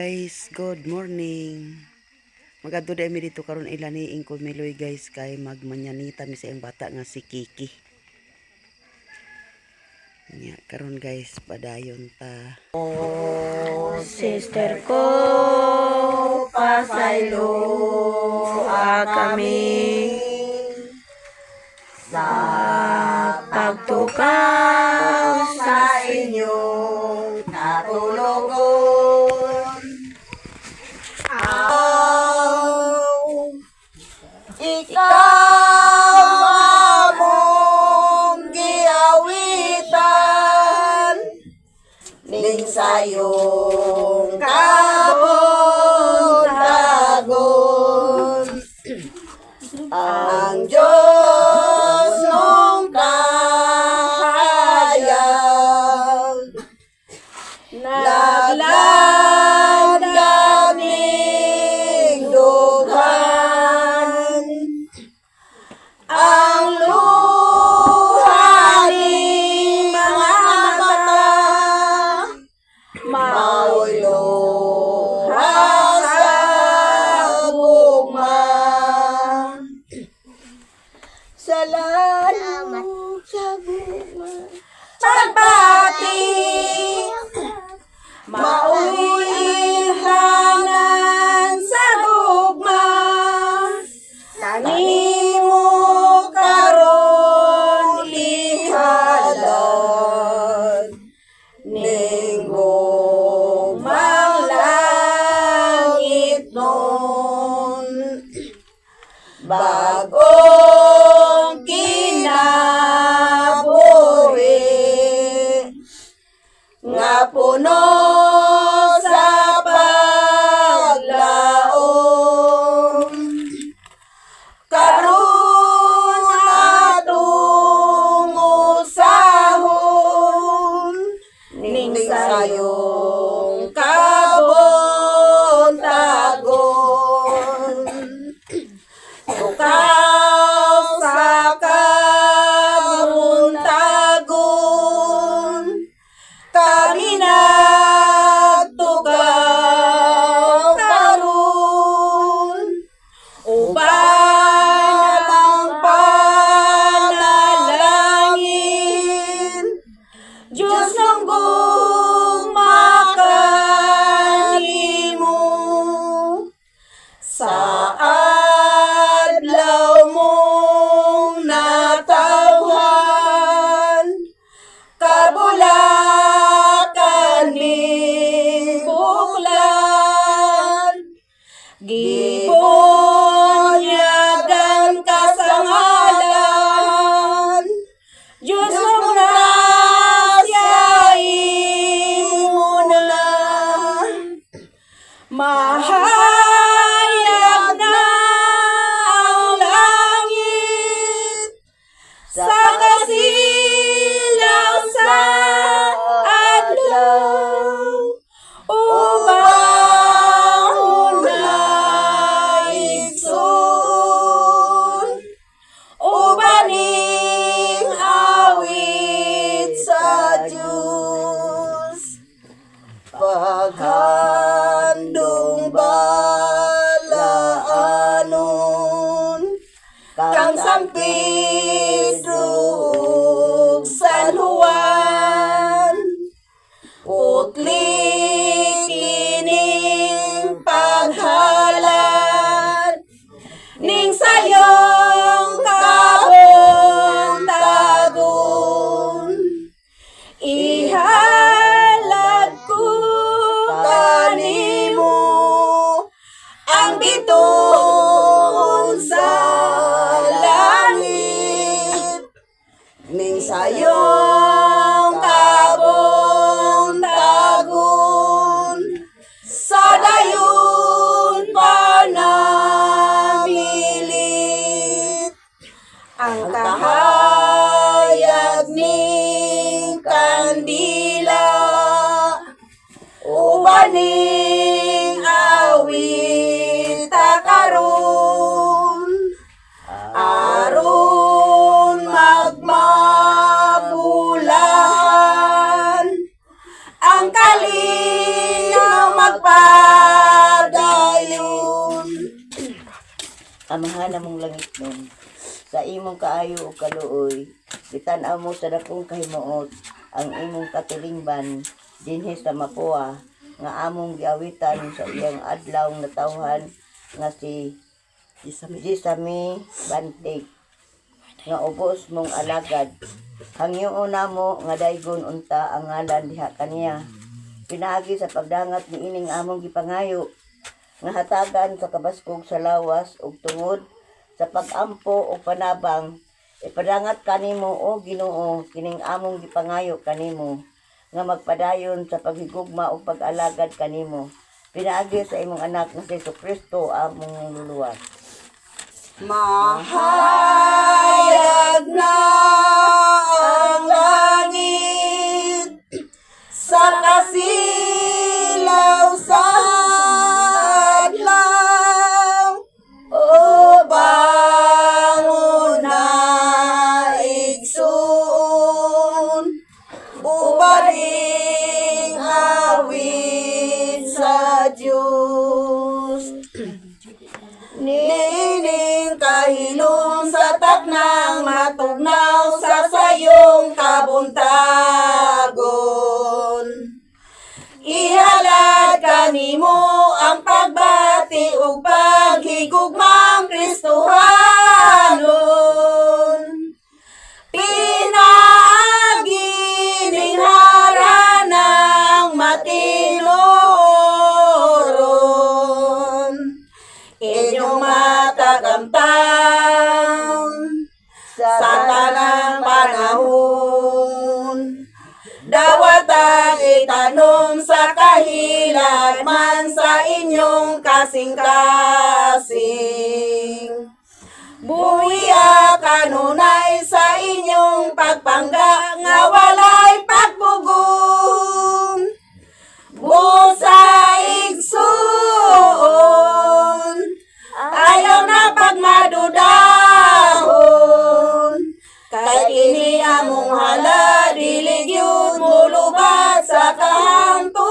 Guys, good morning. Magadto day mi dito karon ila ni Ingkol Meloy guys kay magmanyanita mi sa iyang bata nga si Kiki. Nya karon guys padayon ta. Oh, sister ko, pasaylo kami sa pagtukaw sa inyong natulugon. Ikaw among giawitan ning sayong kabon-dagon. Ang Diyos nung kahayag naglaan kaming dughan. Ang luha ning mga mata mao'y luha sa gugma. Salamat sa gugma pagbati mao'y ilhanan sa gugma. Kanimo karon ihalad ning gugmang langit nun. Bagong kinabuhi nga puno sa paglaom. Karon atong usahon ning sayong kabon-dagon. Tukaw sa kabon-dagon kami nagtugaw karon. Uban ang panalangin Diyos ng gugma kanimo sa adlaw mong natawhan. Kabulakan ning buklan gibunyagan ka sa ngalan Diyos mong nasyain mo na. Mahayag na ang langit sa kasilaw sa adlaw. Ubahon na igsoon, ubaning awit sa Diyos. Paghandong balaanon kang San Pedro ug San Juan. Putlik ining paghalad ning sayong kabon-dagon. Ihalad ko kanimo ang bituon sa langit ning sayong kabon-dagon. Sa dayon panamilit ang kahayag ning kandila. Ubaning awit ta karon amahan namong langit nun. Sa imong kaayo o kaluoy, bitan-aw mo sa dakong kahimuot, ang imong katilingban, dinhi sa Mapua, nga among giawitan sa iyang adlaw nga tawhan nga si Jisami Bantig, nga ubos mong alagad. Hangyoon namo nga daygon unta ang ngalan diha kaniya. Pinaagi sa pagdangat ni ining among gipangayo, nga hatagan sa kabaskog sa lawas ug tungod sa pag-ampo o panabang, ipadangat kanimo o Ginoo kining among gipangayo kanimo, nga magpadayon sa paghigugma o pag-alagad kanimo. Pinaagi sa imong anak nga si Jesucristo among luluwas. Mahayag na ang langit sa kasilaw sa adlaw. O bangon na igsoon, ubaling awit sa Diyos. Nining kahilom sa taknang matugnaw sa sayong kabuntagon. Ihalad kanimo ang pagbati ug paghigugmang Kristohanon. Pinaagi ning haranang matinuoron. Inyong matagamtam sa tanang panahon. Dawat ang itanom sa kahilat man sa inyong kasing-kasing. Buya kanunay sa inyong pagpangga nga walay pagpugong. Busa igsoon, ayaw na pagmadudahon. Kay kini among hala, dilig yun mulubat sa kahanturan.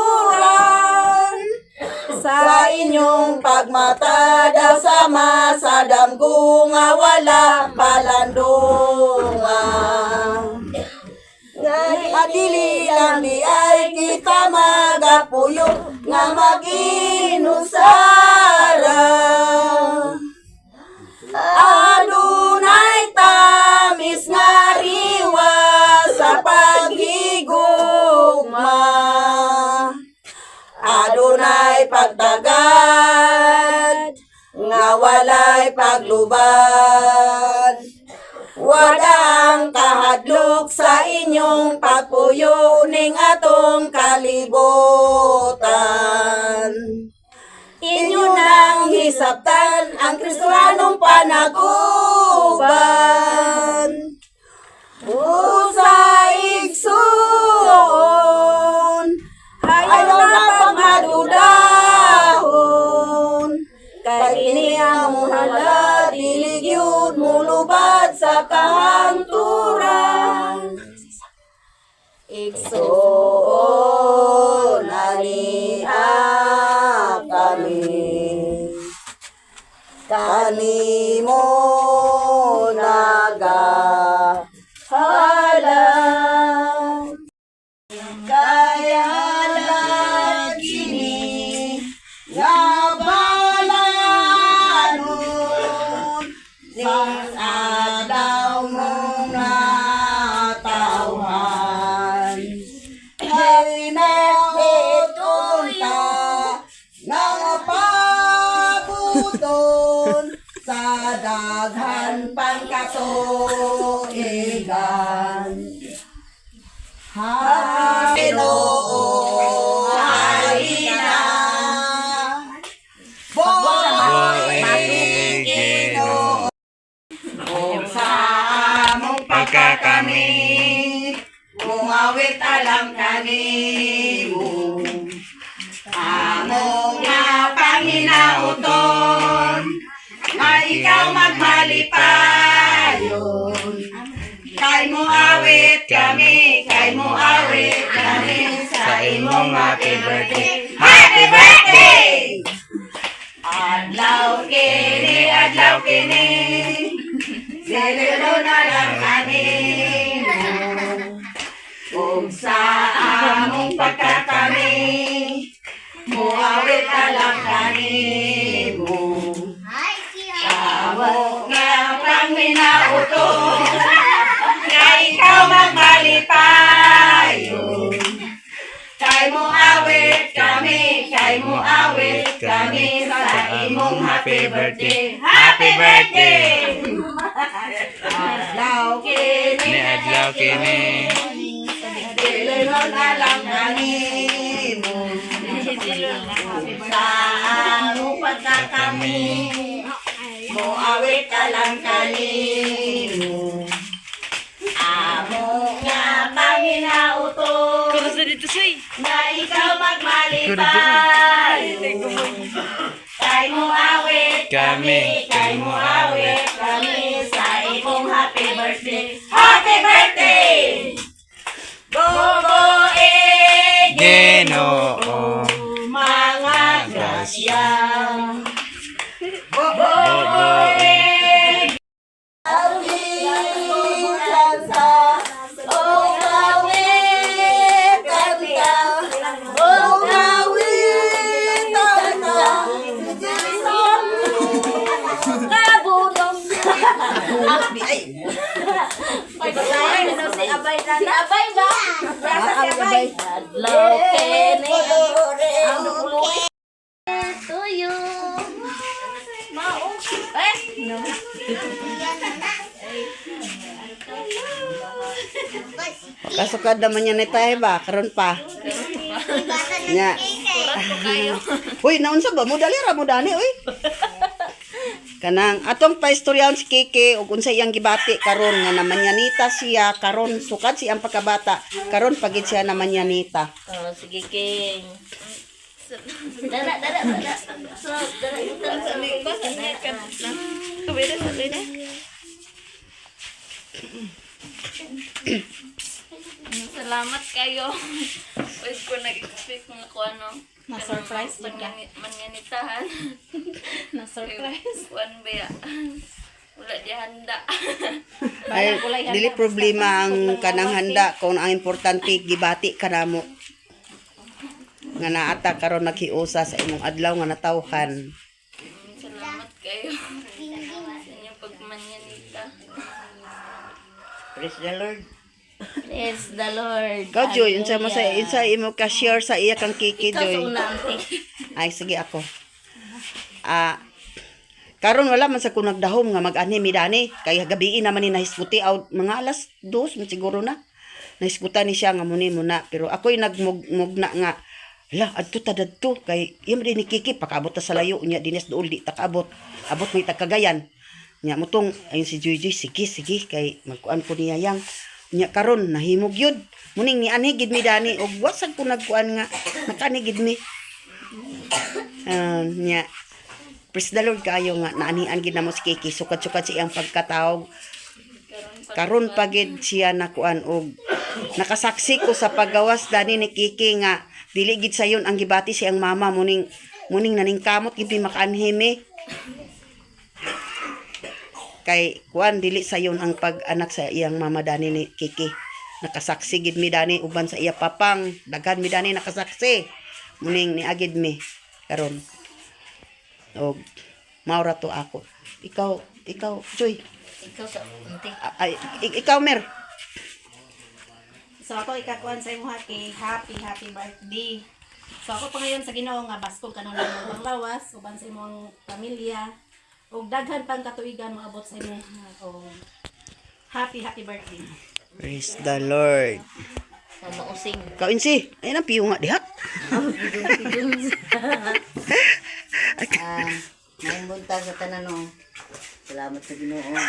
Sa inyong pagmatada sama sa damgo nga wala balandungan. Nga dili lang di ay kita magapuyo nga maginusara. Adunay tamis nga riwa sa paghigugma. Adunay pagtagad nga walay paglubad. Wadang kahadlok sa inyong pagpuyo ning atong kalibutan. Inyo nang hisabtan ang Kristohanong panaguban. Usa igsoon, ayaw na pagmadudahon. Kay kini among hala, dilig yun mulubad sa kahanturan. Igsoon ani kami, kanimo nagahalang. Kaya lagi nga balanon ning adlaw mong natawhan. Hey, unta nga pabuton sa daghan pangkatuigan. Ginoo halina, boy Ginoo, kung sa among pagkakami, kung awit alam kanimo, among nga panginauton, nga ikaw magmalipayon. Kay mo awit kami, sa imong happy birthday. Happy birthday! Adlaw kini adlaw kini sililo na lang ani kung sa among pagkakami muawit alam kanimo amo nga pang minauto nga ikaw magmalipayon kay mo awit kami sa imong happy birthday adlaw kini sililo na lang kanimo sa among pagkakami muawit alam kanimo amo nga panginauto na ikaw magmalipay kay mo awit kami sa imong happy birthday Bobo Ginoo mga grasya Bobo Kasukad naman niya na tayo ba? Karon pa. Nya. Uy, naunsa ba? Mudali ra mo dani, uy. Kanang atong paistoryahan si Kiki ug unsa iyang gibati karon nga namanyanita siya karon sukad siyang pagkabata karon pagid siya namanyanita. Oh, sige, King. Dala. So, Salamat kayo. Wait ko nag-expect nga ko ano. Na-surprise ba ka? Manyanitahan. Na-surprise. Kuan ba? Wala di handa. Ay, dili problema ang kanang handa kung ang importante gibati kanamo. Nga naata karon naghiusa sa imong adlaw nga natawhan. Salamat kayo. Sa inyong pagmanyanita. praise the Lord. Praise the Lord. Ikaw, Joy, unsa imo ka-share sa iya kang Kiki, Ikaw sa Joy? una, ante. Ay, sige ako. Karon wala man sa kunag dahom nga mag-ani midani kay gabi naman ni nahisguti out mga alas 2 man siguro na. Nahisgutan ni siya nga muni muna pero ako'y nagmugna nga hala adto ta dadto kay imo din ni Kiki pakaabot ta sa layo nya dines duol di ta kaabot. Abot may Cagayan. Nya mutong ayun si Joy sige kay magkuan ko niya yang nya karon nahimog yun. Muning ni ani gid mi dani og wasag ko nagkuan nga nakani gid mi. Nya praise the Lord kayo nga naanian gid namo si Kiki sukat-sukat sa iyang pagkatawag karon pagid siya nakuan og nakasaksi ko sa paggawas dani ni Kiki nga dili gid sayon ang gibati siyang mama muning naning kamot gid makaanhime kay kuan dili sayon ang pag-anak sa iyang mama dani ni Kiki nakasaksi gid mi dani uban sa iya papang daghan mi dani nakasaksi muning niagid mi karon og maura to ako ikaw Joy Ikaw sa ante. ay ikaw Mer So ako ikakuan sa imong happy birthday. So ako pa ngayon sa Ginoo nga baskog kanang ang lawas uban sa imong pamilya ug daghan pang katuigan maabot sa imong happy birthday. praise the Lord Mausing. ikaw insi ay nang piyo nga diha Ngayon buntag sa tanan no. Salamat sa Ginoo nga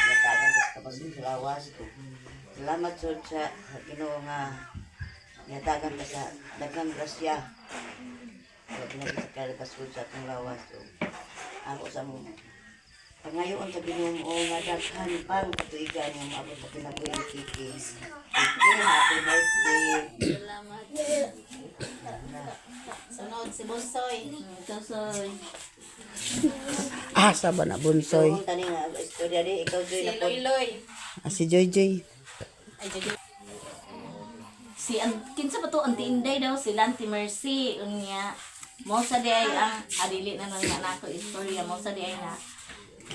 natagan sa kapasig sa lawas ko. Salamat sa Ginoo nga natagan ka sa daghang grasya. So pinagis ka sa sa atong lawas. So, ako sa mo Pangayoon sa Ginoo nga daghan pang katuigan nga maabot sa kinabuhi ni Kiki. Kiki, happy birthday. Salamat. Sunod si Bonsoy. Kasoy. Asa ba na bunsoy? Kung tani nga istorya di ikaw Si Joy na po. Loy. Si Joy Joy. Ay, Jojo. Si kinsa ba to Auntie Inday daw si Auntie Mercy unya. Mo sa di ay ang adili na nang nako istorya mo sa di ay nga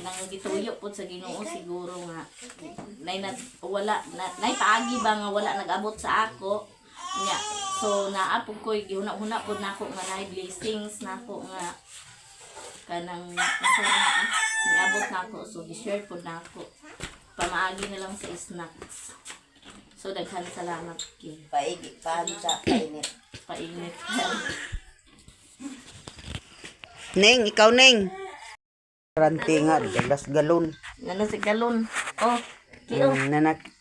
nang gituyo pud sa Ginoo siguro nga nay na wala nay paagi ba nga wala nag-abot sa ako nya so naapog ko gihuna-huna pud nako nga nay blessings nako nga kanang niabot nako so gi-share pud nako pamaagi na lang sa snacks so daghan salamat kay Paigi, sa painit. painit Neng, ikaw Neng. Ranti nga, galas galon. nana si galon oh kiyo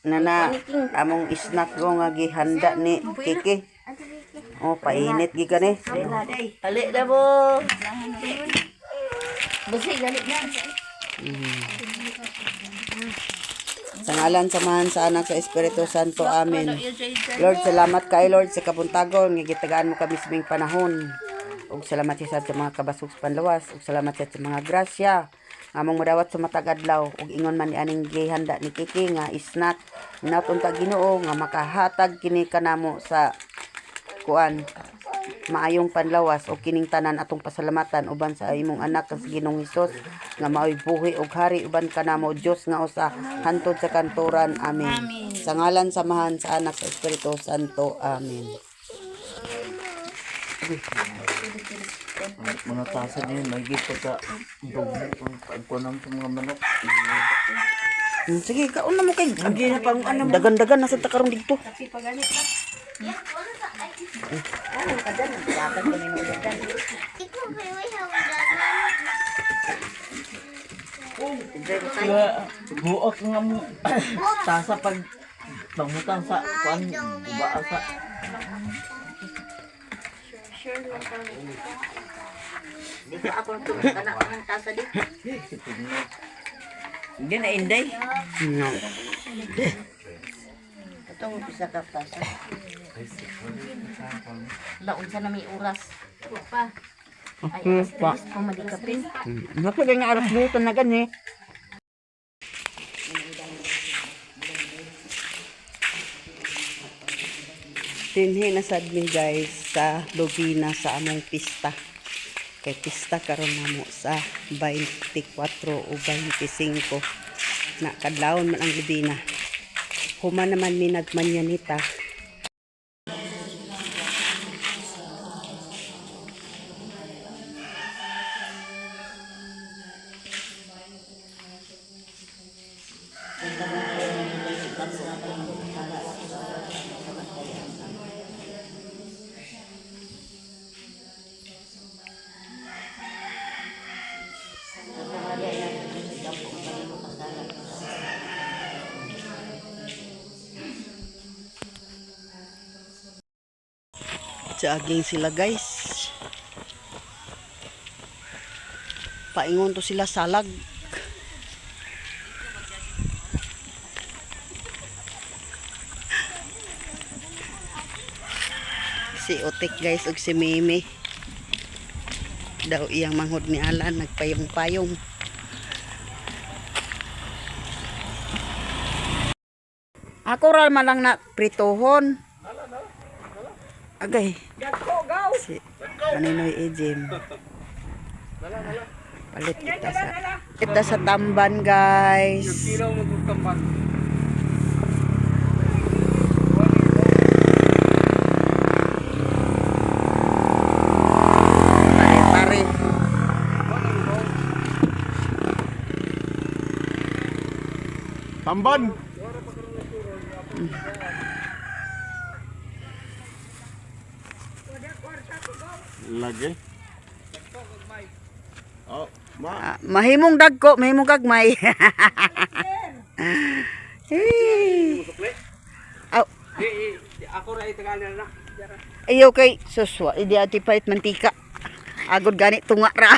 Nana, among snack ko nga gihanda ni Kiki. Oh, painit gi ka ni. ali na mo busig dali na Sa ngalan, samahan sa anak sa Espiritu Santo. Amen. Lord, salamat kay Lord sa kapuntagon. Nga gitagaan mo kami sa mga panahon. Ug salamat sa mga kabasog sa panlawas. Ug salamat sa mga grasya. Among madawat sa matag adlaw. Ug ingon man ni aning gihanda ni Kiki nga snack. Inaton ta Ginoo nga makahatag kini kanamo sa kuan maayong panlawas o kining tanan atong pasalamatan uban sa imong anak sa Ginoong Hesus nga maoy buhi ug hari uban kanamo Dios nga usa hantod sa kanturan. Amen. Sa ngalan samahan sa anak sa Espiritu Santo. Amen. Mga tasa din, may gipag ka dugo pagkunang sa mga manok. Sige, kaon na mo kay hindi na pang ano dagan-dagan nasa takarong dito. Kasi pag ganit na. Buot nga mo tasa pag pangutang sa kuan ba sa Dito ako anak ng tasa di. hindi na inday. No. Katong pisa ka tasa. daon sa na may oras pa Okay, pa. pumadikapin Nako nga aras dito na gani. Dinhi na sad mi guys sa Lubina sa among pista. Kay pista karon namo sa 24 o 25 na kadlawon man ang Lubina. Human naman mi nagmanyanita. Saging sila guys. Paingon to sila salag. Si Otik guys ug si Mimi. Daw iyang manghod ni Alan nagpayong-payong. Ako ra man lang na pritohon. Agay. Si Maninoy Ejim. Palit kita sa tamban guys. Pare-pare. Tamban. Lagi. Oh, Mahimong dagko, mahimong gagmay. Aw. Ako ra itagali na. Ayaw kay suswa, idi ati pait mantika. Agod gani tunga ra.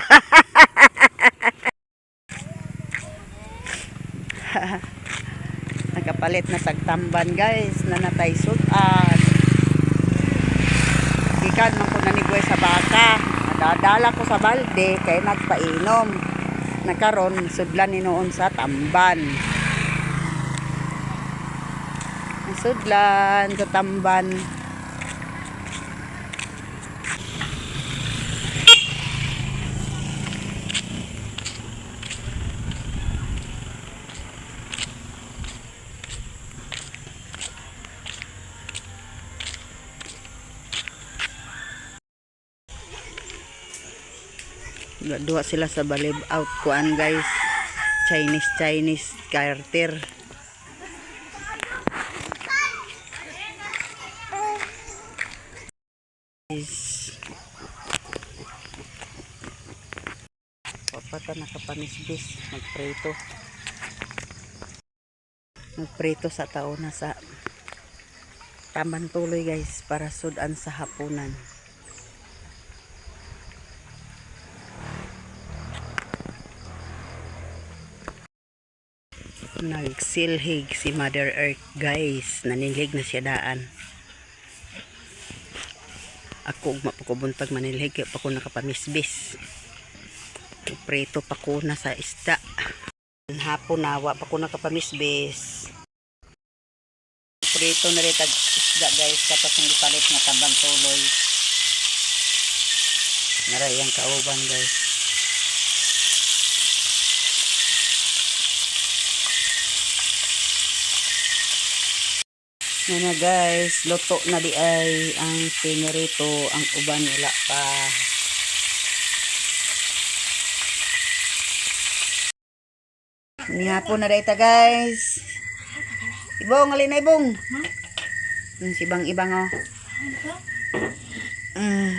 Nakapalit na sagtamban guys, nanatay sudan. Gikan man ko nanigway sa baka. Nadadala ko sa balde kay nagpainom. Nakaron sudlan ni noon sa tamban. Sudlan sa tamban. Dua sila sa balib out kuan guys. Chinese Carter. Papata nakapanisbis magprito sa tao na sa tamban tuloy guys para sudan sa hapunan. Nagsilhig si Mother Earth guys, nanilhig na siya daan. Ako mapukubuntag manilhig kaya pa ko nakapamisbis. Prito pa ko na sa isda. Hapon nawa pa ko nakapamisbis. Prito na rin tag isda guys kapag hindi palit nga tabang tuloy. Narayang kauban guys. Na guys, luto na di ay ang pinirito, ang uban wala pa. Nihapon na dayta guys. Ibong, alin na ibong. Si ibang oh.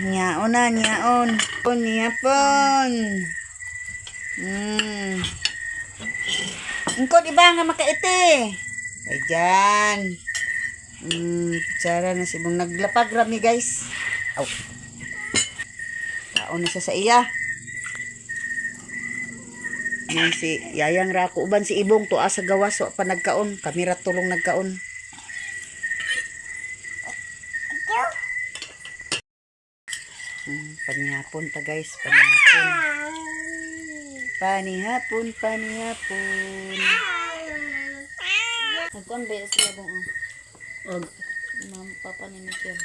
Nyaon na, nyaon. Nihapon. Ingkod ibang nga makaiti. Ay dyan. Tsara na si ibong naglapag rami guys. Aw. Kaon na siya sa iya. Yan si Yayang Rako uban si ibong tuwa sa gawas wa pa nagkaon, kamera tulong nagkaon. Panihapon ta guys, panihapon. Panihapon. Nagkuan ba sila bang papa ni Michelle.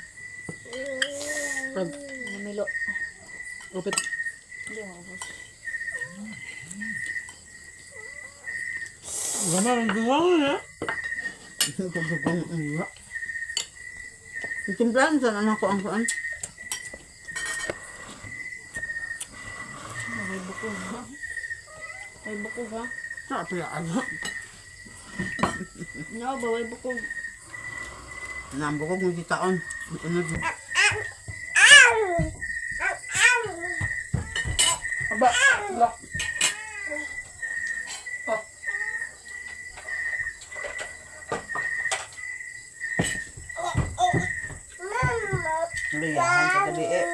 Namilo. Upit. Hindi mo ubos. Gana lang gawa na. Itimplahan sa anak ko ang kuan. May buko ba? Sa piyaan. No, ba may buko. Nambukog mo di taon. Aba, lock. Liyahan sa gabi eh.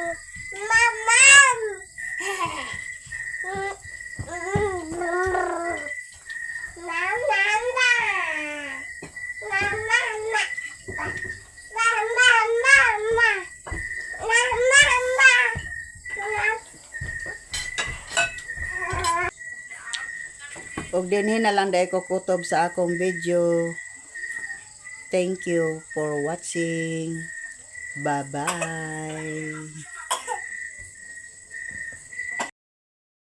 Og dinhi na lang dahil ko kutob sa akong video. Thank you for watching. Bye-bye.